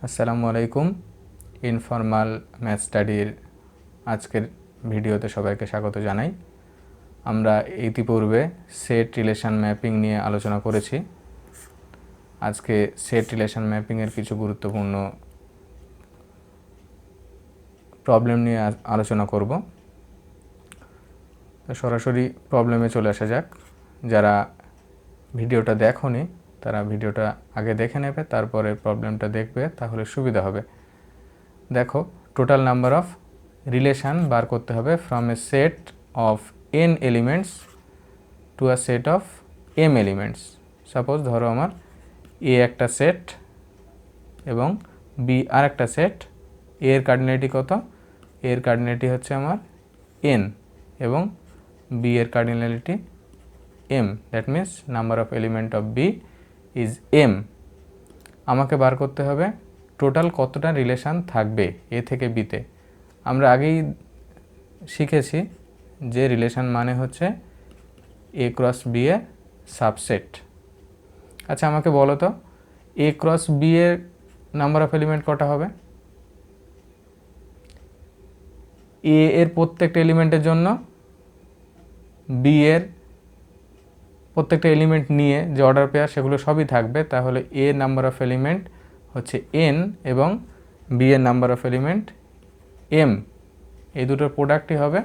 আসসালামু আলাইকুম। Informal math স্টাডির আজকের ভিডিওতে সবাইকে স্বাগত জানাই। আমরা ইতিপূর্বে সেট রিলেশন ম্যাপিং নিয়ে আলোচনা করেছি। আজকে সেট রিলেশন ম্যাপিংয়ের কিছু গুরুত্বপূর্ণ প্রবলেম নিয়ে আলোচনা করব। তো সরাসরি প্রবলেমে চলে আসা যাক। যারা ভিডিওটা দেখোনি তারা ভিডিওটা আগে দেখে নেবে, তারপরে প্রবলেমটা দেখবে, তাহলে সুবিধা হবে। দেখো, টোটাল নাম্বার অফ রিলেশান বার করতে হবে from a set of n elements to a set of m elements. Suppose ধরো আমার a একটা সেট এবং b আর একটা সেট। a এর কার্ডিনালিটি কত? a এর কার্ডিনালিটি হচ্ছে আমার n এবং b এর cardinality m। That means number of element of b is m। আমাকে বার করতে হবে টোটাল কতটা রিলেশান থাকবে এ থেকে বিতে। আমরা আগেই শিখেছি যে রিলেশান মানে হচ্ছে এ ক্রস বি এর সাবসেট। আচ্ছা, আমাকে বলো তো এ ক্রস বি এর নাম্বার অফ এলিমেন্ট কটা হবে? এ এর প্রত্যেকটা এলিমেন্টের জন্য বি এর প্রত্যেকটা এলিমেন্ট নিয়ে যে অর্ডার পেয়ার সেগুলো সবই থাকবে। তাহলে এ নাম্বার অফ এলিমেন্ট হচ্ছে n এবং বি এর নাম্বার অফ এলিমেন্ট m। এই দুটোর প্রোডাক্টই হবে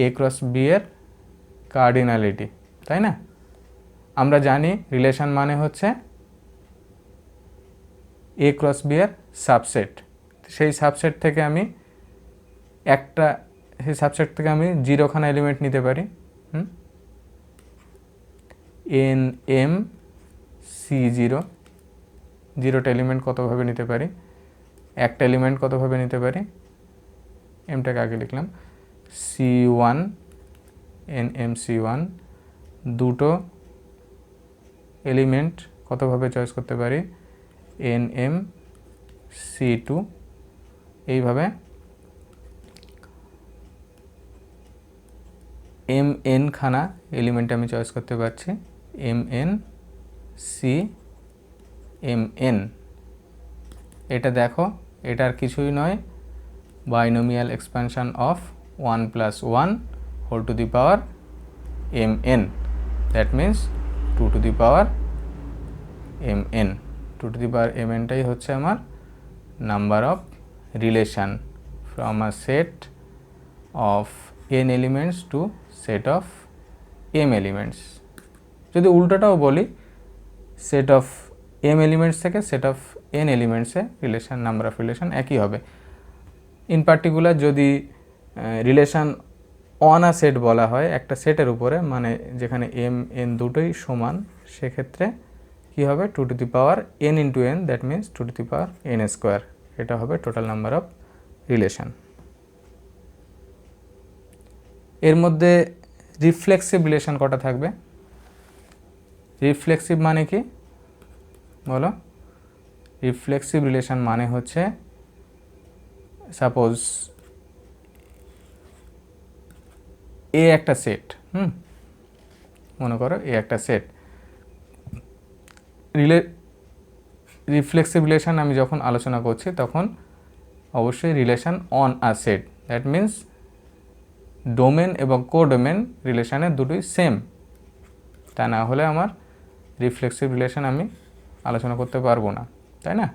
এ ক্রস বি এর কার্ডিনালিটি, তাই না? আমরা জানি রিলেশন মানে হচ্ছে এ ক্রস বি এর সাবসেট। সেই সাবসেট থেকে আমি জিরোখানা এলিমেন্ট নিতে পারি। এন এম সি জিরোটা এলিমেন্ট কতভাবে নিতে পারি? একটা এলিমেন্ট কতভাবে নিতে পারি? এমটাকে আগে লিখলাম C1 NM_C1। দুটো এলিমেন্ট কতভাবে চয়েস করতে পারি? NM_C2। এইভাবে MN খানা এলিমেন্ট আমি চয়েস করতে পারছি। MN এটা দেখো, এটা আর কিছুই নয়, binomial expansion of 1 + 1 whole to the power mn। That means 2 to the power mn। 2 to the power mnটাই হচ্ছে আমার number of relation from a set of n elements to set of m elements. যদি উল্টোটাও বলি, set of m elements থেকে set of n এলিমেন্টসে relation, number of relation একই হবে। ইন পার্টিকুলার যদি রিলেশান অন আ সেট বলা হয় একটা সেটের উপরে, মানে যেখানে m n দুটোই সমান, সেক্ষেত্রে কী হবে? 2 to the power n into n, that means 2 to the power n²। এটা হবে টোটাল নাম্বার অফ রিলেশান। এর মধ্যে রিফ্লেক্সিভ রিলেশান কটা থাকবে? রিফ্লেক্সিভ মানে কি বলো? রিফ্লেক্সিভ রিলেশান মানে হচ্ছে, সাপোজ এ একটা সেট, মনে করো এ একটা সেট। রিফ্লেক্সিভ রিলেশান আমি যখন আলোচনা করছি তখন অবশ্যই relation on a set. That means domain এবং কোডোমেন রিলেশানের দুটোই সেম। তা না হলে আমার রিফ্লেক্সিভ রিলেশান আমি আলোচনা করতে পারবো না, তাই না?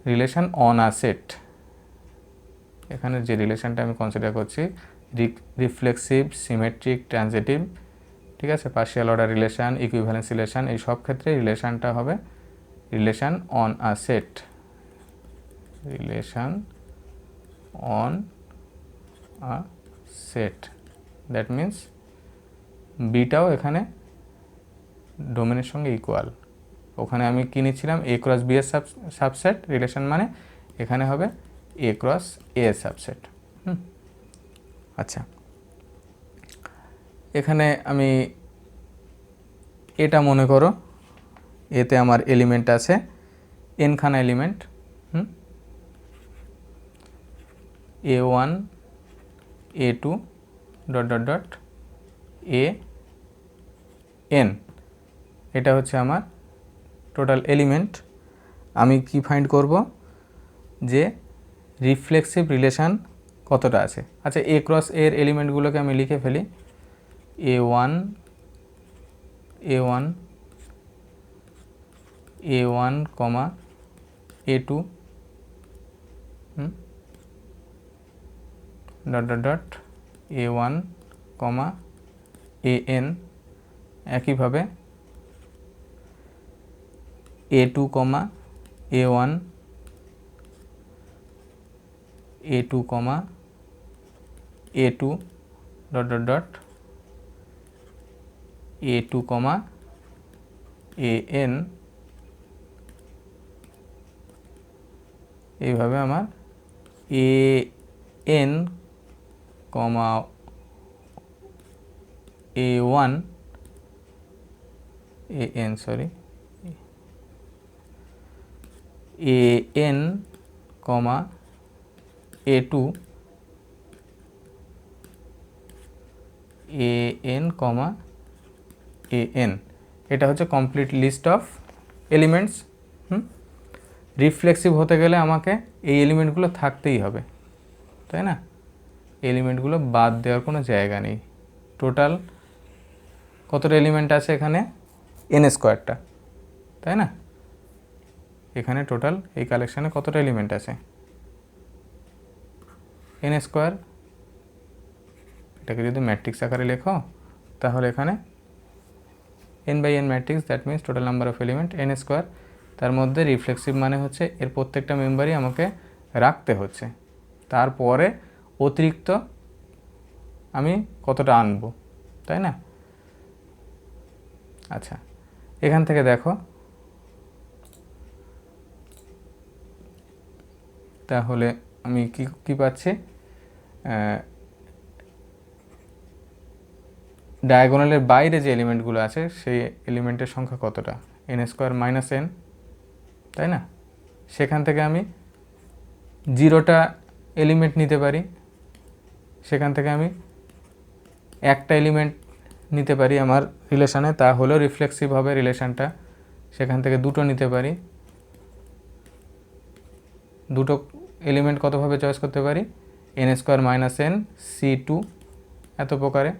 রিলেশান অন আ সেট, এখানে যে রিলেশানটা আমি কনসিডার করছি রিফ্লেক্সিভ, সিমেট্রিক, ট্রানজিটিভ, ঠিক আছে, partial order relation, equivalence relation, এই সব ক্ষেত্রে রিলেশানটা হবে relation on a set. Relation on a set, that means বিটাও এখানে ডোমেনের সঙ্গে ইকুয়াল। ওখানে আমি কী নিচ্ছিলাম? এ ক্রস বি এর সাবসেট রিলেশান, মানে এখানে হবে এ ক্রস এ এর সাবসেট। আচ্ছা, এখানে আমি এটা মনে করো, এতে আমার এলিমেন্ট আছে n খানা element, A1 A2 dot dot dot AN। এটা হচ্ছে আমার টোটাল এলিমেন্ট। আমি কি ফাইন্ড করব যে রিফ্লেক্সিভ রিলেশান কতটা আছে। আচ্ছা, এ ক্রস এর এলিমেন্টগুলোকে আমি লিখে ফেলি, A1 A1 A1 comma A2 dot dot dot A1 comma AN, একইভাবে A2 comma A1 A2 comma A2 dot dot dot A2 comma AN, এইভাবে আমার AN comma A1 AN sorry AN comma A2 AN comma AN, এটা হচ্ছে complete list of elements. Reflexive হতে গেলে আমাকে এই এলিমেন্টগুলো থাকতেই হবে, তাই না? এলিমেন্টগুলো বাদ দেওয়ার কোনো জায়গা নেই। টোটাল কতটা এলিমেন্ট আছে এখানে? n স্কোয়ারটা, তাই না? এখানে টোটাল এই কালেকশানে কতটা এলিমেন্ট আছে? n square. এটাকে যদি ম্যাট্রিক্স আকারে লেখো তাহলে এখানে n by n matrix, that means total number of element n square. তার মধ্যে রিফ্লেক্সিভ মানে হচ্ছে এর প্রত্যেকটা মেম্বারই আমাকে রাখতে হচ্ছে, তারপরে অতিরিক্ত আমি কতটা আনবো, তাই না? আচ্ছা, এখান থেকে দেখো, তাহলে আমি কি পাচ্ছি? ডায়াগোনালের বাইরে যে এলিমেন্টগুলো আছে সেই এলিমেন্টের সংখ্যা কতটা? n স্কোয়ার মাইনাস n, তাই না? সেখান থেকে আমি 0টা এলিমেন্ট নিতে পারি, সেখান থেকে আমি একটা এলিমেন্ট নিতে পারি আমার রিলেশানে, তা হলেও রিফ্লেক্সিভ হবে রিলেশানটা। সেখান থেকে 2টো নিতে পারি, 2টো এলিমেন্ট কতভাবে চয়েস করতে পারি? n square minus n C2 এত প্রকারে।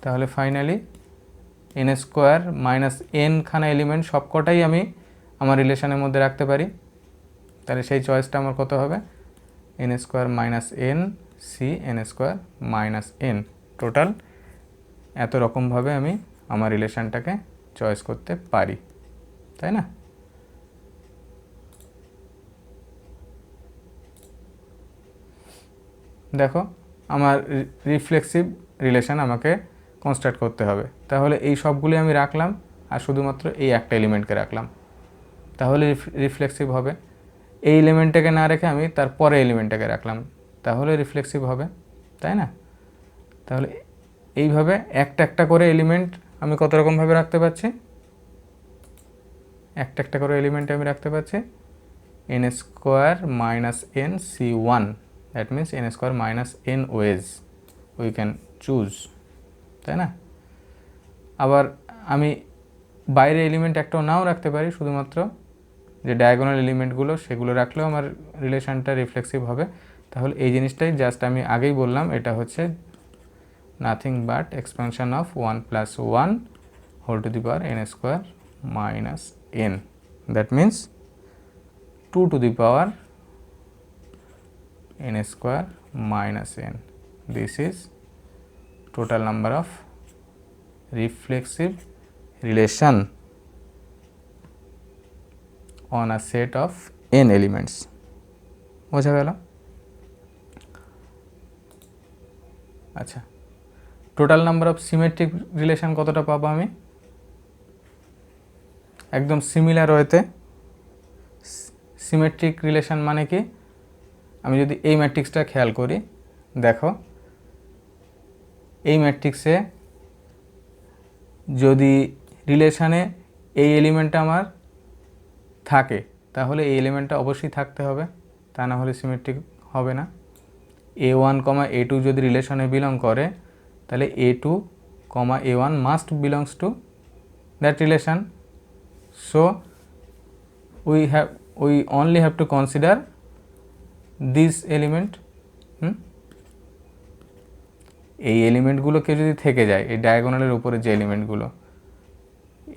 তাহলে finally n square minus n খানা এলিমেন্ট সবকটাই আমি আমার রিলেশানের মধ্যে রাখতে পারি। তাহলে সেই চয়েসটা আমার কত হবে? n square minus n C n square minus n। Total এত রকমভাবে আমি আমার রিলেশানটাকে চয়েস করতে পারি, তাই না? দেখো, আমার রিফ্লেক্সিভ রিলেশান আমাকে কনস্ট্রাক্ট করতে হবে। তাহলে এই সবগুলি আমি রাখলাম আর শুধুমাত্র এই একটা এলিমেন্টকে রাখলাম, তাহলে রিফ্লেক্সিভ হবে। এই এলিমেন্টটাকে না রেখে আমি তার পরে এলিমেন্টটাকে রাখলাম, তাহলে রিফ্লেক্সিভ হবে, তাই না? তাহলে এইভাবে একটা একটা করে এলিমেন্ট আমি কত রকমভাবে রাখতে পারছি? একটা একটা করে এলিমেন্ট আমি রাখতে পারছি n square minus n C1, that means n square minus n wedge we can choose, তাই না? আবার আমি বাইরে এলিমেন্ট একটাও নাও রাখতে পারি, শুধুমাত্র যে ডায়াগোনাল এলিমেন্টগুলো সেগুলো রাখলেও আমার রিলেশানটা রিফ্লেক্সিভ হবে। তাহলে এই জিনিসটাই জাস্ট আমি আগেই বললাম, এটা হচ্ছে nothing but expansion of 1 plus 1 whole to the power n square minus n, that means 2 to the power n square minus n. This is total number of reflexive relation on a set of n elements. বোঝা গেল? আচ্ছা, total number of symmetric relation কতটা পাবো আমি? একদম similar ওয়েতে। Symmetric relation মানে কি? আমি যদি এই ম্যাট্রিক্সটা খেয়াল করি, দেখো এই ম্যাট্রিক্সে যদি রিলেশানে এই এলিমেন্টটা আমার থাকে তাহলে এই এলিমেন্টটা অবশ্যই থাকতে হবে, তা না হলে সিমেট্রিক হবে না। A1, A2 যদি রিলেশনে বিলং করে তাহলে A2, A1 must belongs to that relation, So we only have to consider this element. এই এলিমেন্টগুলোকে যদি থেকে যায়, এই ডায়াগোনালের উপরে যে এলিমেন্টগুলো,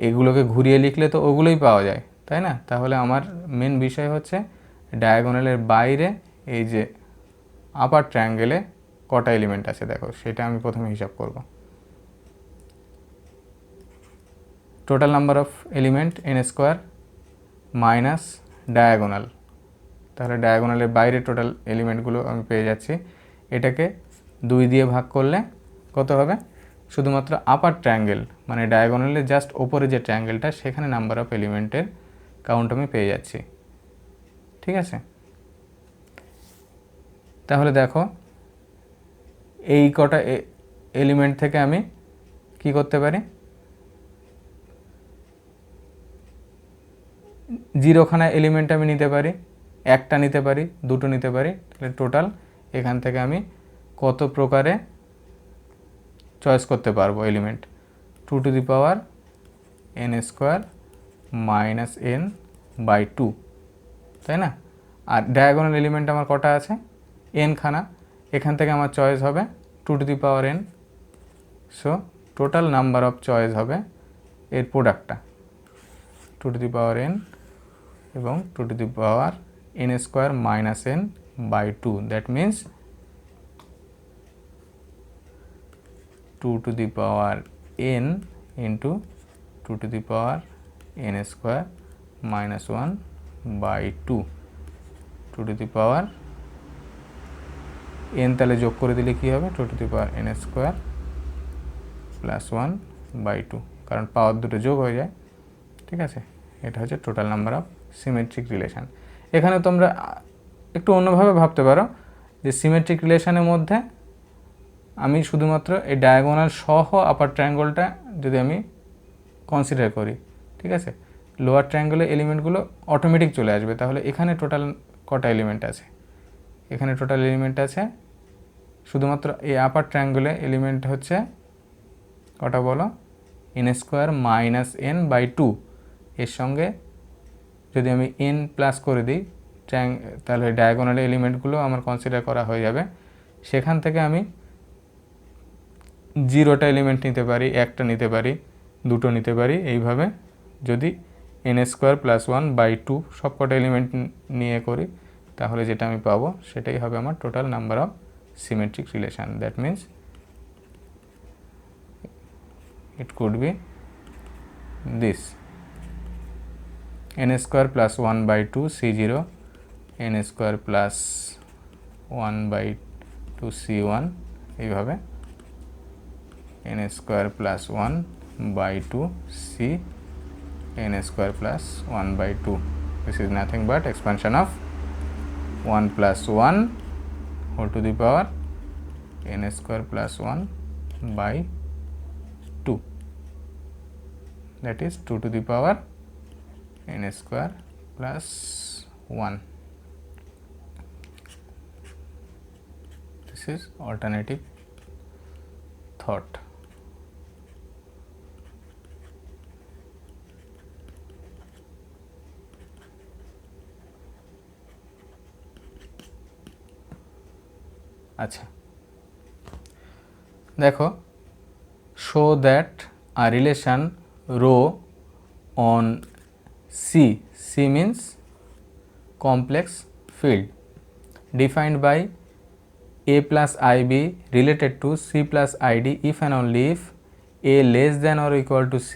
এগুলোকে ঘুরিয়ে লিখলে তো ওগুলোই পাওয়া যায়, তাই না? তাহলে আমার মেন বিষয় হচ্ছে ডায়াগোনালের বাইরে এই যে আপার ট্রায়াঙ্গেলে কটা এলিমেন্ট আছে দেখো, সেটা আমি প্রথমে হিসাব করব। Total number of element n square minus diagonal, তাহলে ডায়াগোনালের বাইরে টোটাল এলিমেন্টগুলো আমি পেয়ে যাচ্ছি। এটাকে 2 দিয়ে ভাগ করলে কত হবে? শুধুমাত্র আপার ট্রায়াঙ্গেল মানে ডায়াগোনালের জাস্ট ওপরে যে ট্রায়াঙ্গেলটা, সেখানে নাম্বার অফ এলিমেন্টের কাউন্ট আমি পেয়ে যাচ্ছি। ঠিক আছে, তাহলে দেখো এই কটা এলিমেন্ট থেকে আমি কি করতে পারি? 0খানা এলিমেন্ট আমি নিতে পারি, 1টা নিতে পারি, 2টো নিতে পারি। তাহলে টোটাল এখান থেকে আমি কত প্রকারে চয়েস করতে পারবো element? 2 to the power n square minus n by 2, তাই না? আর ডায়াগোনাল এলিমেন্ট আমার কটা আছে? n খানা। এখান থেকে আমার চয়েস হবে 2 to the power n। So total number of choice হবে এর প্রোডাক্টটা 2 টু দি পাওয়ার n এবং 2 to the power n square minus n by 2। That means 2 to the power n into 2 to the power n square minus 1 by 2, 2 to the power n তাহলে যোগ করে দিলে কি হবে? 2 to the power n square plus 1 by 2, কারণ পাওয়ার দুটো যোগ হয়ে যায়। ঠিক আছে, এটা হচ্ছে total number of symmetric relation. এখানে তোমরা একটু অন্যভাবে ভাবতে পারো যে সিমেট্রিক রিলেশানের মধ্যে আমি শুধুমাত্র এই ডায়াগোনাল সহ আপার ট্রায়াঙ্গলটা যদি আমি কনসিডার করি, ঠিক আছে, লোয়ার ট্রায়াঙ্গলের এলিমেন্টগুলো অটোমেটিক চলে আসবে। তাহলে এখানে টোটাল কটা এলিমেন্ট আছে? এখানে টোটাল এলিমেন্ট আছে শুধুমাত্র এই আপার ট্রায়াঙ্গলে এলিমেন্ট হচ্ছে কটা বলো? n square minus n by 2। এর সঙ্গে যদি আমি n প্লাস করে দিই তাহলে ডায়াগোনাল এলিমেন্টগুলো আমার কনসিডার করা হয়ে যাবে। সেখান থেকে আমি 0টা এলিমেন্ট নিতে পারি, 1টা নিতে পারি, 2টো নিতে পারি। এইভাবে যদি n স্কোয়ার প্লাস 1 বাই 2 সবকটা এলিমেন্ট নিয়ে করি, তাহলে যেটা আমি পাবো সেটাই হবে আমার total number of symmetric relation. That means it could be this n square plus 1 by 2 c0, n square plus 1 by 2 c1, এইভাবে n square plus 1 by 2 c n square plus 1 by 2. This is nothing but expansion of 1 plus 1 whole to the power n square plus 1 by 2, that is 2 to the power n square plus 1. This is alternative thought. আচ্ছা, দেখো, show that a relation rho on C means complex field defined by A plus IB related to C plus ID if and only if A less than or equal to C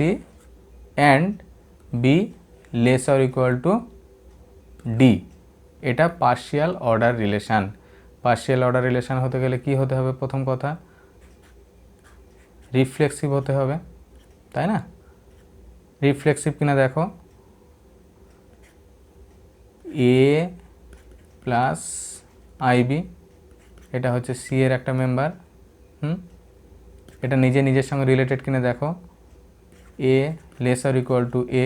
and B less or equal to D. এটা partial order relation. Partial order relation হতে গেলে কি হতে হবে? প্রথম কথা, reflexive হতে হবে, তাই না? রিফ্লেক্সিভ কিনা দেখো, এ প্লাস আইবি এটা হচ্ছে সি এর একটা মেম্বার। এটা নিজের সঙ্গে রিলেটেড কিনা দেখো, A less or equal to A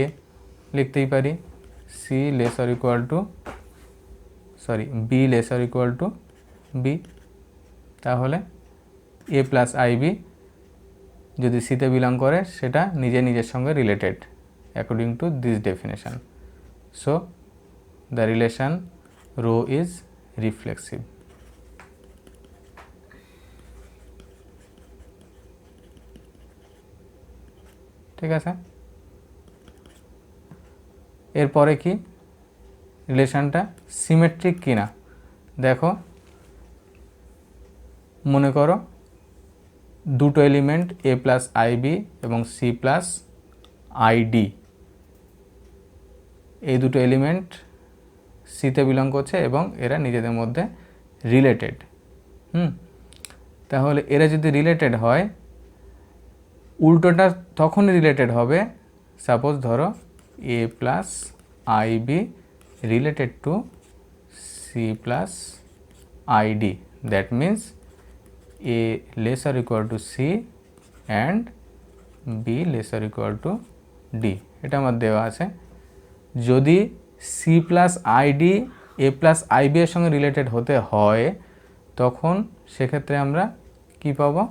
লিখতেই পারি, C less or equal to B less or equal to B. তাহলে এ প্লাস আইবি যদি সিতে বিলং করে সেটা নিজের সঙ্গে related, according to this definition. So the relation rho is reflexive. ঠিক আছে, এরপরে কি রিলেশনটা সিমেট্রিক কিনা দেখো। মনে করো দুটো এলিমেন্ট a প্লাস আইবি এবং c প্লাস আইডি, এই দুটো এলিমেন্ট সিতে বিলং করছে এবং এরা নিজেদের মধ্যে রিলেটেড। তাহলে এরা যদি রিলেটেড হয়, উল্টোটা তখনই রিলেটেড হবে সাপোজ ধরো a plus I B related to c plus I D, that means a less or equal to c and b less or equal to d। এটা আমার দেওয়া আছে। যদি c plus I D a plus I B এর সঙ্গে related হতে হয় তখন সেক্ষেত্রে আমরা কি পাবো,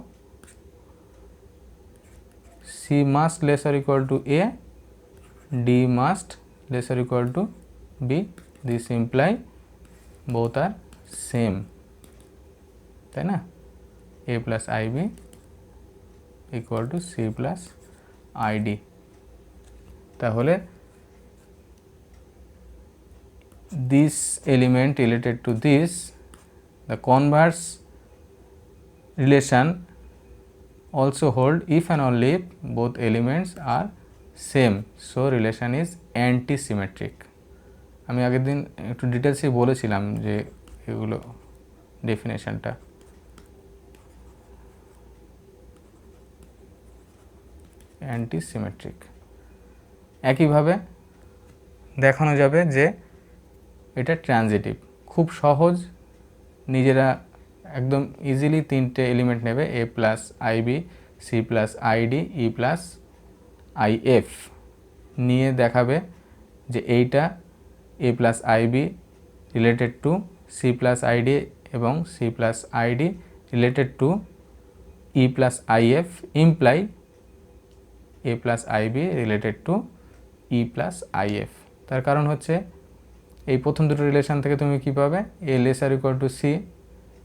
c must less or equal to a, d must less or equal to b, this imply both are same, তাই না, a plus ib equal to c plus id। তাহলে this element related to this, the converse relation also hold if and only if both elements are same, so relation is anti-symmetric। আমি আগের দিন একটু ডিটেলসে বলেছিলাম যে এগুলো ডেফিনেশনটা। অ্যান্টিসিমেট্রিক একইভাবে দেখানো যাবে যে এটা ট্রানজিটিভ, খুব সহজ, নিজেরা একদম ইজিলি তিনটে এলিমেন্ট নেবে a plus I B, c plus I D, E plus I F নিয়ে দেখাবে যে এইটা a plus I B related to c plus I D এবং c plus I D related to E plus I F imply a plus I B related to E plus I F. তার কারণ হচ্ছে এই প্রথম দুটো রিলেশন থেকে তুমি কি পাবে, a less or equal to c,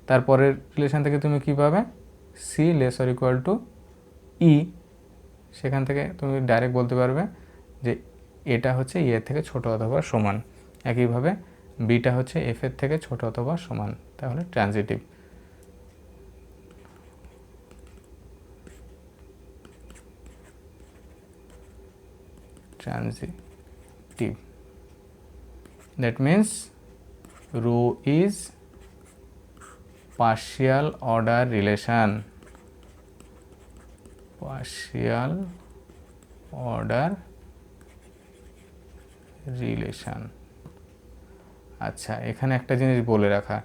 তারপরের রিলেশন থেকে তুমি কি পাবে, c less or equal to E, সেখান থেকে তুমি ডাইরেক্ট বলতে পারবে যে এটা হচ্ছে ই এর থেকে ছোট অথবা সমান, একইভাবে বিটা হচ্ছে এফ এর থেকে ছোট অথবা সমান, তাহলে transitive. Transitive, that means rho is partial order relation, partial order relation। আচ্ছা, এখানে একটা জিনিস বলে রাখা,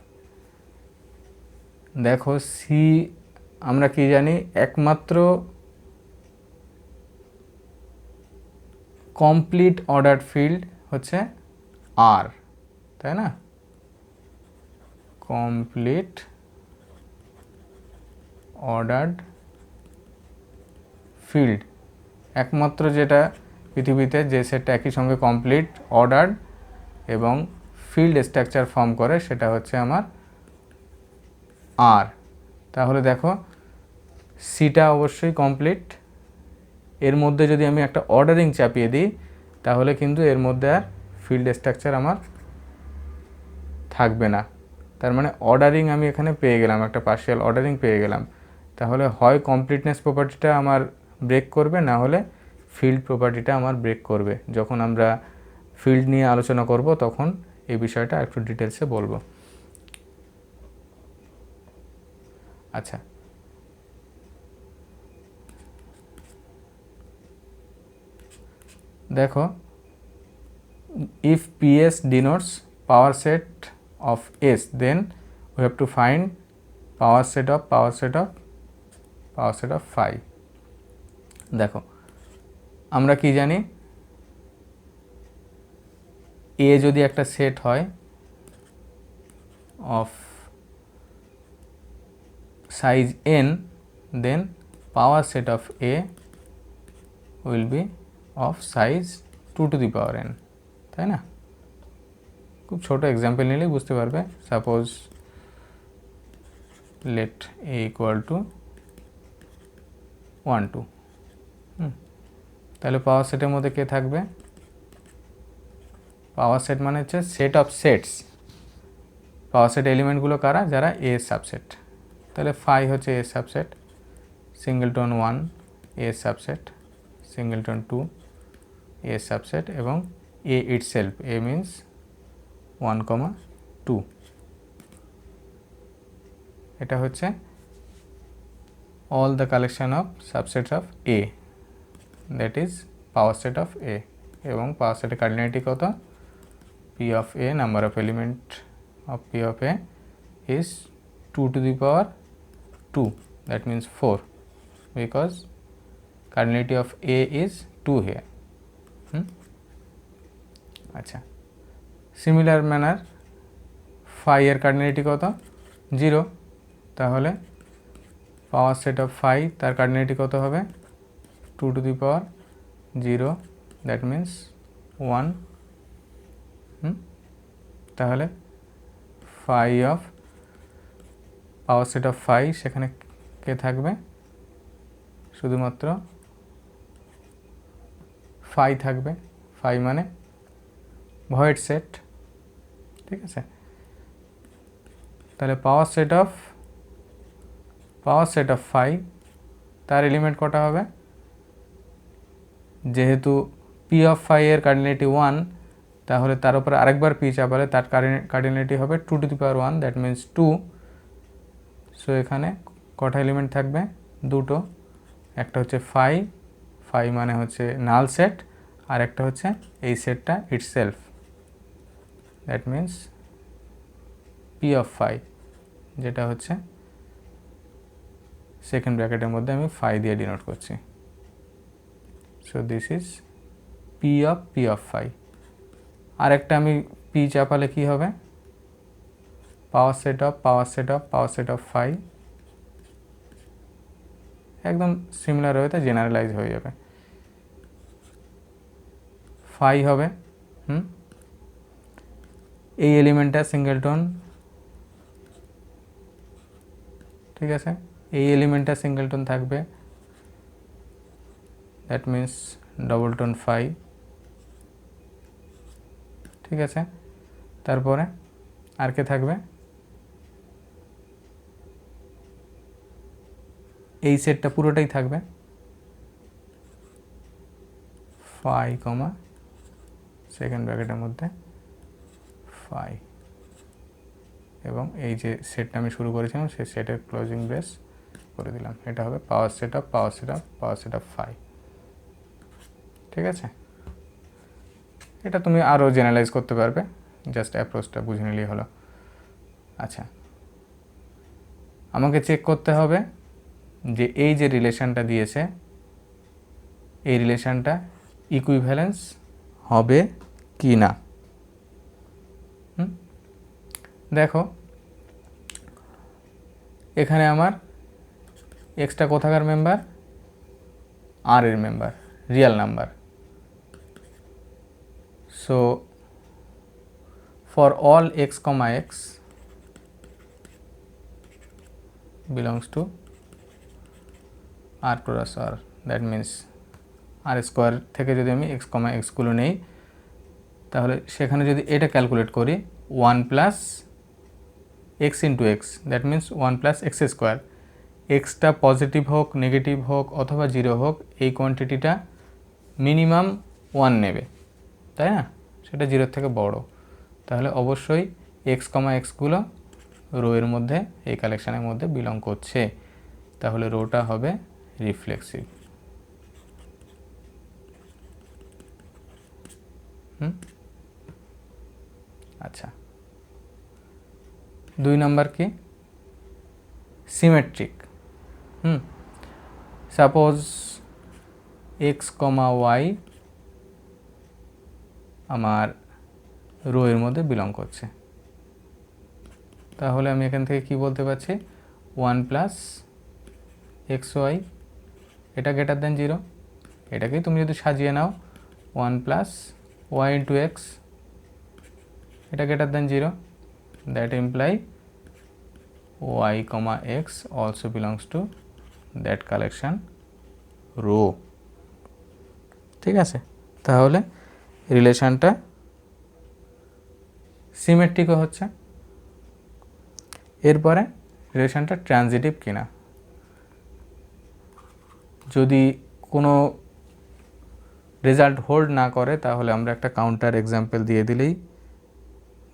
দেখো সি আমরা কি জানি, একমাত্র কমপ্লিট অর্ডার ফিল্ড হচ্ছে আর, তাই না, কমপ্লিট অর্ডার্ড ফিল্ড একমাত্র যেটা পৃথিবীতে যে সেটটা একই সঙ্গে কমপ্লিট অর্ডার্ড এবং ফিল্ড স্ট্রাকচার ফর্ম করে সেটা হচ্ছে আমার আর। তাহলে দেখো সিটা অবশ্যই কমপ্লিট, এর মধ্যে যদি আমি একটা অর্ডারিং চাপিয়ে দিই তাহলে কিন্তু এর মধ্যে আর ফিল্ড স্ট্রাকচার আমার থাকবে না, তার মানে অর্ডারিং আমি এখানে পেয়ে গেলাম, একটা পার্শিয়াল অর্ডারিং পেয়ে গেলাম। তাহলে হয় কমপ্লিটনেস প্রপার্টিটা আমার ব্রেক করবে, না হলে ফিল্ড প্রপার্টিটা আমার ব্রেক করবে। যখন আমরা ফিল্ড নিয়ে আলোচনা করব তখন এই বিষয়টা একটু ডিটেলসে বলবো। আচ্ছা, দেখো if PS denotes power set of S, then we have to find power set of phi। দেখো আমরা কি জানি, A যদি একটা সেট হয় of size n, then power set of A will be of size 2 to the power n, তাই না? খুব ছোট এক্সাম্পল নিলেই বুঝতে পারবে। Suppose let a equal to 1 2, তাহলে পাওয়ার সেটের মধ্যে কে থাকবে? পাওয়ার সেট মানে হচ্ছে set of sets. Power set এলিমেন্টগুলো কারা? যারা এ সাবসেট। তাহলে ফাই হচ্ছে A subset, singleton 1 A subset, singleton 2 A subset, এবং এ ইটসেলফ, এ মিন্স 1, 2। এটা হচ্ছে all the collection of subsets of A, that is power set of A. এবং power সেটের কার্ডিনালিটি কত? P of A, number of element of P of A is 2 to the power 2, that means 4, because cardinality of A is 2 here. আচ্ছা, similar manner phi এর cardinality কত? 0, তাহলে পাওয়ার set of phi তার cardinality কত হবে? 2 to the power 0, that means 1। তাহলে phi of power set of phi, সেখানে কে থাকবে? শুধুমাত্র ফাই থাকবে। ফাই মানে ভয়েড সেট, ঠিক আছে? তাহলে পাওয়ার সেট অফ ফাই তার এলিমেন্ট কটা হবে? যেহেতু পি অফ ফাই এর কার্ডিনালিটি 1, তাহলে তার উপরে আরেকবার পি চাপালে তার কার্ডিনালিটি হবে 2 to the power 1, that means 2। So এখানে কটা এলিমেন্ট থাকবে? দুটো। একটা হচ্ছে ফাই, ফাই মানে হচ্ছে নাল সেট, আর একটা হচ্ছে এই সেটটা itself, that means P of phi, যেটা হচ্ছে সেকেন্ড ব্র্যাকেটের মধ্যে আমি ফাই দিয়ে ডিনোট করছি। So this is P of phi. আরেকটা আমি পি চাপালে কি হবে? পাওয়ার সেট অফ ফাই, একদম সিমিলার হয়ে জেনারেলাইজ হয়ে যাবে। ফাই হবে এই এলিমেন্টটা সিঙ্গেলটন, ঠিক আছে? এই এলিমেন্টটা সিঙ্গেলটন থাকবে, দ্যাট মিন্স ডবলটন ফাই, ঠিক আছে? তারপরে আর কে থাকবে? এই সেটটা পুরোটাই থাকবে ফাই কমা সেকেন্ড ব্র্যাকেটের মধ্যে ফাই, এবং এই যে সেটটা আমি শুরু করেছিলাম সেই সেটের ক্লোজিং ব্রেস করে দিলাম। এটা হবে পাওয়ার সেট অফ ফাই, ঠিক আছে? এটা তুমি আরও জেনারেলাইজ করতে পারবে, জাস্ট অ্যাপ্রোচটা বুঝে নিলেই হলো। আচ্ছা, আমাকে চেক করতে হবে যে এই যে রিলেশনটা দিয়েছে, এই রিলেশনটা ইকুইভ্যালেন্স হবে কি না। দেখো এখানে আমার এক্সটা কোথাকার মেম্বার? আর এর member, real number. So for all X comma X belongs to r cross r, that means R square থেকে যদি আমি এক্স কমা এক্সগুলো নেই, তাহলে সেখানে যদি এটা ক্যালকুলেট করি 1 plus x into x, that means 1 plus x square. Extra positive হোক, নেগেটিভ হোক অথবা 0 হোক, এই কোয়ান্টিটিটা মিনিমাম 1 নেবে, তাই না? সেটা 0 থেকে বড়। তাহলে অবশ্যই এক্স কমা এক্সগুলো রো এর মধ্যে, এই কালেকশানের মধ্যে বিলং করছে। তাহলে রোটা হবে রিফ্লেক্সিভ। আচ্ছা, 2 নাম্বার কি? সিমেট্রিক। সাপোজ এক্স কমা ওয়াই আমার রো এর মধ্যে বিলং করছে, তাহলে আমি এখান থেকে কি বলতে পারছি? 1 প্লাস এক্স ওয়াই, এটা গ্রেটার দেন 0। এটাকেই তুমি যদি সাজিয়ে নাও 1 প্লাস ওয়াই ইন্টু এক্স, এটা greater than 0, that imply Y comma X also belongs to that collection rho. ঠিক আছে, তাহলে রিলেশনটা সিমেট্রিকও হচ্ছে। এরপরে রিলেশনটা ট্রানজিটিভ কিনা, যদি কোনো রেজাল্ট হোল্ড না করে তাহলে আমরা একটা কাউন্টার এক্সাম্পল দিয়ে দিলেই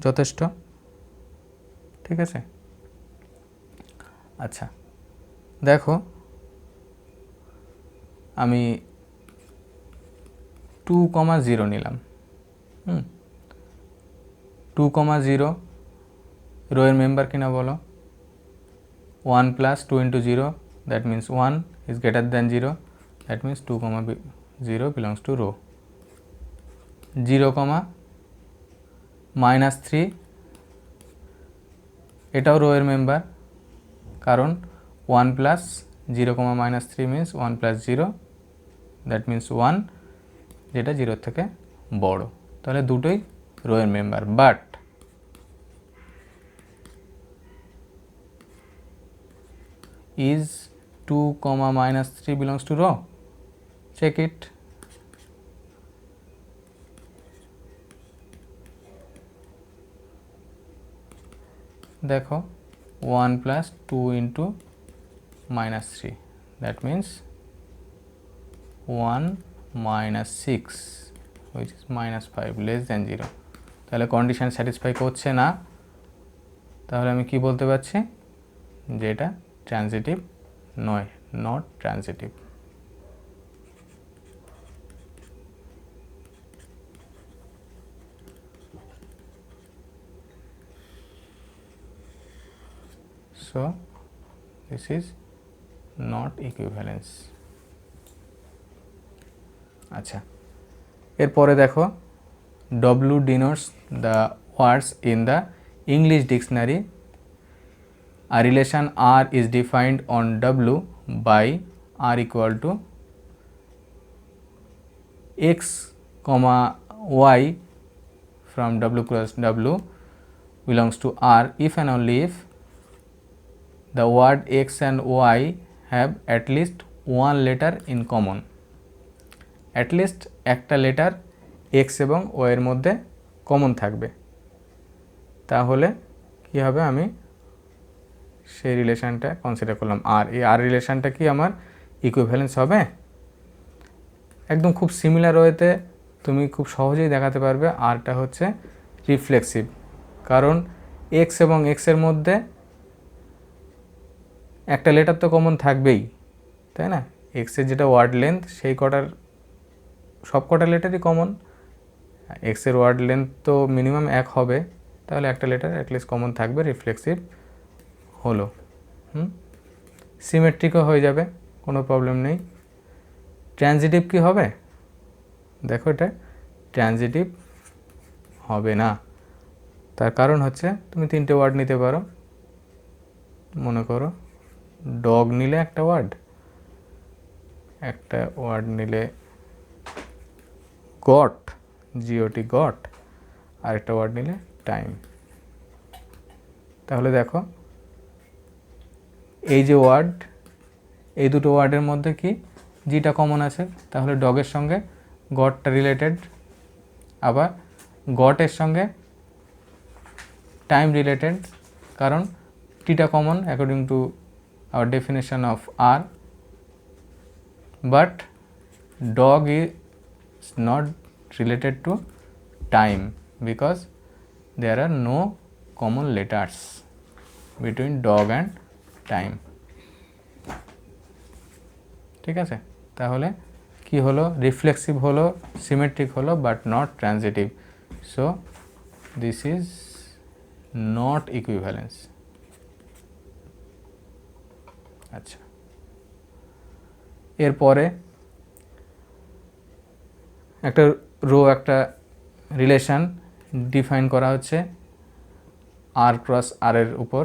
যথেষ্ট। ঠিক আছে, আচ্ছা দেখো আমি 2,0 নিলাম। 2,0 রো এর মেম্বার কিনা বলো, 1 plus 2 into 0, that means 1 is greater than 0, that means 2,0 belongs to rho. 0, -3 এটাও রো এর মেম্বার, কারণ 1 plus 0, -3 means 1 plus 0, that means 1, যেটা 0 থেকে বড়, তাহলে দুটোই রো এর member. But is 2, -3 belongs to row? Check it. দেখো 1 plus 2 into -3, that means 1 minus 6, which is -5 less than 0. তাহলে কন্ডিশন স্যাটিসফাই করছে না, তাহলে আমি কি বলতে পারছি যে এটা ট্রানজিটিভ নয়, not transitive. So this is not equivalence. আচ্ছা, এরপরে দেখো W denotes the words in the English dictionary. A relation R is defined on W by R equal to x, y from W plus W belongs to R if and only if the word x and y have at least one letter in common. At least একটা letter x এবং y এর মধ্যে common থাকবে, তাহলে কি হবে, আমি সেই রিলেশনটা কনসিডার করলাম আর। এই আর রিলেশনটা কি আমার ইকুইভ্যালেন্স হবে? একদম খুব সিমিলার ওয়েতে তুমি খুব সহজেই দেখাতে পারবে আরটা হচ্ছে রিফ্লেক্সিভ, কারণ এক্স এবং এক্সের মধ্যে একটা লেটার তো কমন থাকবেই, তাই না? এক্সের যেটা ওয়ার্ড লেন্থ সেই কটার সব কটা লেটারই কমন, এক্সের ওয়ার্ড লেন্থ তো মিনিমাম 1 হবে, তাহলে একটা লেটার অ্যাটলিস্ট কমন থাকবে, রিফ্লেক্সিভ হলো। সিমেট্রিকও হয়ে যাবে, কোনো প্রবলেম নেই। ট্রানজিটিভ কি হবে? দেখো এটা ট্রানজিটিভ হবে না, তার কারণ হচ্ছে তুমি 3টে ওয়ার্ড নিতে পারো। মনে করো ডগ নিলে একটা ওয়ার্ড নিলে গট, জিওটি গট, আর একটা ওয়ার্ড নিলে টাইম। তাহলে দেখো এই যে ওয়ার্ড, এই দুটো ওয়ার্ডের মধ্যে কি জিটা কমন আছে, তাহলে ডগের সঙ্গে গটটা রিলেটেড, আবার গটের সঙ্গে টাইম রিলেটেড, কারণ টিটা common according to our definition of R, but dog is not related to time because there are no common letters between dog and time. ঠিক আছে, তাহলে কি হলো, রিফ্লেক্সিভ হলো, সিমেট্রিক হলো, but not transitive. So this is not equivalence. আচ্ছা, এরপরে একটা রো, একটা রিলেশন ডিফাইন করা হচ্ছে আর ক্রস আর এর উপর,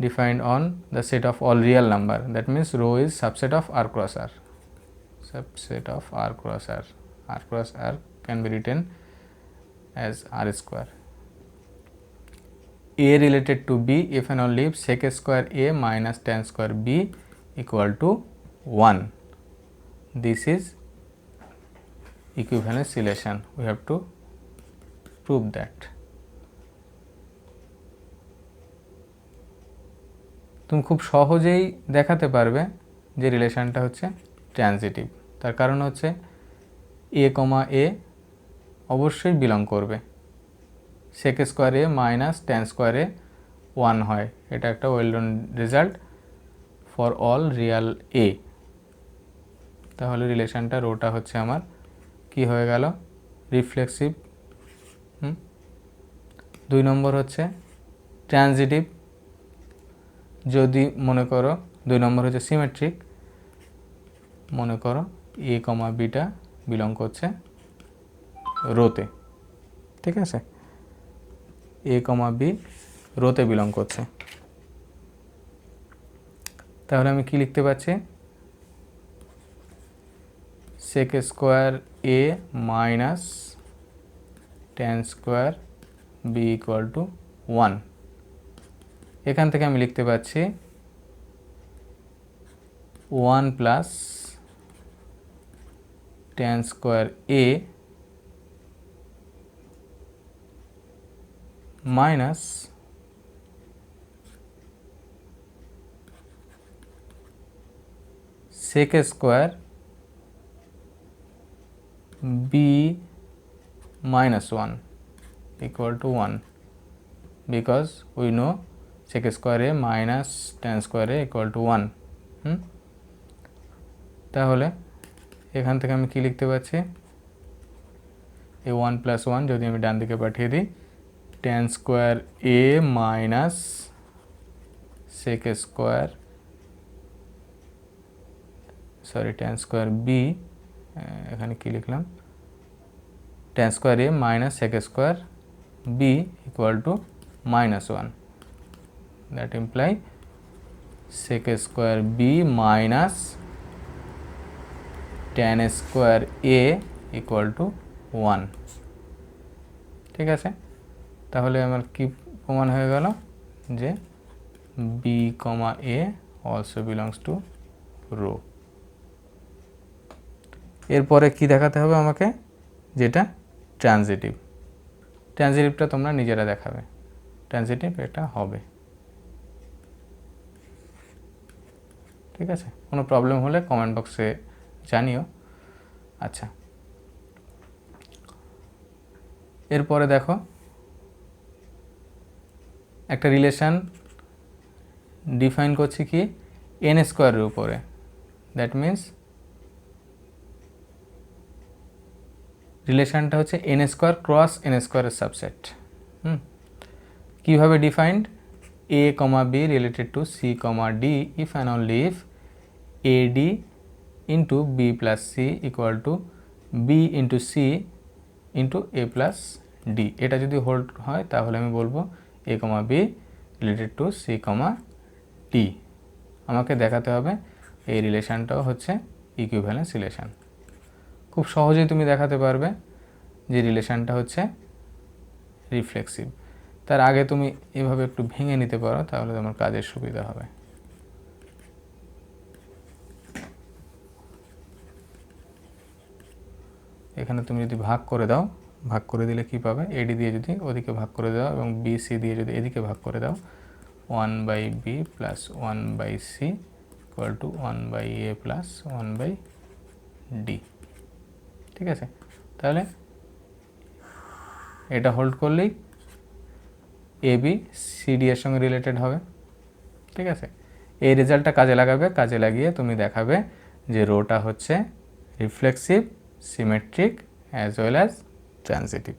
defined on the set of all real number, that means row is subset of r cross r. subset of R cross R. R cross R can be written as R square. A related to B if and only if sec square A minus tan square B equal to 1. This is equivalence relation. We have to prove that. তুমি খুব সহজেই দেখাতে পারবে যে রিলেশনটা হচ্ছে transitive. তার কারণ হচ্ছে a, a অবশ্যই বিলং করবে sec square a minus tan square a 1 হয়। এটা একটা well known result for all Real a। তাহলে রিলেশনটা রোটা হচ্ছে আমার কি হয়ে গেল, রিফ্লেক্সিভ। 2 নম্বর হচ্ছে ট্রানজিটিভ। যদি মনে করো 2 নম্বর হচ্ছে সিমেট্রিক, মনে করো a, বিটা বিলং করছে রোতে, ঠিক আছে, a, b রোতে বিলং করছে। তাহলে আমি কি লিখতে পাচ্ছি, sec square a minus tan square b equal to 1। এখান থেকে আমি লিখতে পাচ্ছি 1 plus tan square a minus sec square b minus 1 equal to 1 because we know sec square a minus tan square a equal to 1। তাহলে এখান থেকে আমি কি লিখতে পাচ্ছি, এই 1 প্লাস 1 যদি আমি ডান দিকে পাঠিয়ে দিই, tan square a minus sec square tan square b, এখানে কি লিখলাম, tan square a minus sec square b equal to minus 1। That imply sec square b minus tan square a equal to 1। ঠিক আছে, তাহলে আমার কি প্রমাণ হয়ে গেল যে b, a also belongs to rho. এরপরে কি দেখাতে হবে আমাকে, যেটা ট্রানজিটিভ। ট্রানজিটিভটা তোমরা নিজেরা দেখাবে, ট্রানজিটিভ এটা হবে। ঠিক আছে, কোনো প্রবলেম হলে কমেন্ট বক্সে জানিও। আচ্ছা, এরপরে দেখো একটা রিলেশন ডিফাইন করছি কি n স্কয়ারের উপরে, দ্যাট মিন্স রিলেশনটা হচ্ছে n স্কয়ার ক্রস n স্কয়ারের সাবসেট। কিভাবে defined, a, b related to c, d if and only if ad into b plus c equal to b into c into a plus d। এটা যদি hold হয় তাহলে আমি বলবো a, b related to c, d। আমাকে দেখাতে হবে এই রিলেশনটাও হচ্ছে ইকুইভ্যালেন্স রিলেশন। খুব সহজেই তুমি দেখাতে পারবে যে রিলেশনটা হচ্ছে রিফ্লেক্সিভ। তার আগে তুমি এভাবে একটু ভেঙে নিতে পারো, তাহলে তোমার কাজের সুবিধা হবে। এখানে তুমি যদি ভাগ করে দাও, ভাগ করে দিলে কি পাবে, এডি দিয়ে যদি ওদিকে ভাগ করে দাও এবং বি সি দিয়ে যদি এদিকে ভাগ করে দাও, 1/b plus 1/c equal to 1/a plus 1/d। ঠিক আছে, তাহলে এটা হোল্ড করলেই এ বি সি ডি এর সঙ্গে রিলেটেড হবে। ঠিক আছে, এই রেজাল্টটা কাজে লাগাবে, কাজে লাগিয়ে তুমি দেখাবে যে রোটা হচ্ছে reflexive, symmetric as well as transitive.